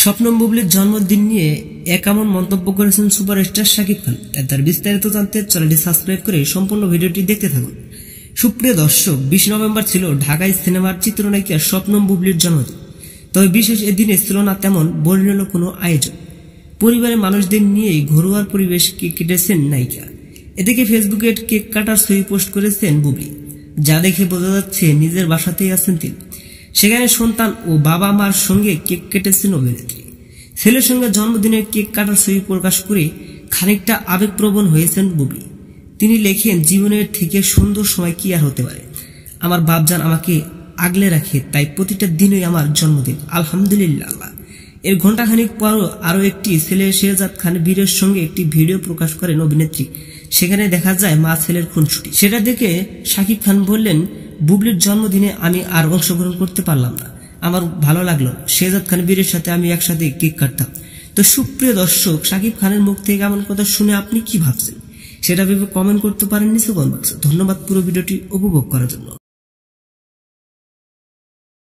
স্বপ্নম বুবলির জন্মদিন নিয়ে এমন মন্তব্য করেছেন সুপারস্টার শাকিব খান। তার বিস্তারিত জানতে চ্যানেলটি সাবস্ক্রাইব করে সম্পূর্ণ ভিডিওটি দেখতে থাকুন। সুপ্রিয় দর্শক, 20 নভেম্বর ছিল ঢাকায় সিনেমার চিত্রনায়িকা স্বপ্নম বুবলির জন্মদিন। তবে বিশেষ এদিনে ছিল না তেমন বর্ণিল কোনো আয়োজন। পরিবারের মানুষদের নিয়েই ঘরোয়া পরিবেশ কেক কেটেছেন নায়িকা। এদিকে ফেসবুকে কেক কাটার ছবি পোস্ট করেছেন বুবলি, যা দেখে বোঝা যাচ্ছে নিজের বাসাতেই আছেন তিনি। সেখানে সন্তান ও বাবা মার সঙ্গে কেক কেটেছেন অভিনেত্রী। ছেলের সঙ্গে জন্মদিনের কেক কাটার ছবি প্রকাশ করে খানিকটা আবেগপ্রবণ হয়েছেন বুবলি। তিনি লেখেন, জীবনের থেকে সুন্দর সময় কি আর হতে পারে। আমার বাপজান আমাকে আগলে রাখে, তাই প্রতিটা দিনই আমার জন্মদিন, আলহামদুলিল্লাহ। এর ঘণ্টাখানিক পরও আরও একটি ছেলে শেহজাদ খান বীরের সঙ্গে একটি ভিডিও প্রকাশ করেন অভিনেত্রী। সেখানে দেখা যায় মা ছেলের খুনসুটি। সেটা দেখে শাকিব খান বললেন, বুবলির জন্মদিনে আমি আর অংশগ্রহণ করতে পারলাম না, আমার ভালো লাগলো, শেহজাদ খান বীরের সাথে আমি একসাথে কেক কাটতাম। তো সুপ্রিয় দর্শক, শাকিব খানের মুখ থেকে এমন কথা শুনে আপনি কি ভাবছেন সেটা ভেবে কমেন্ট করতে পারেন নিচে কমেন্ট বক্সে। ধন্যবাদ পুরো ভিডিওটি উপভোগ করার জন্য।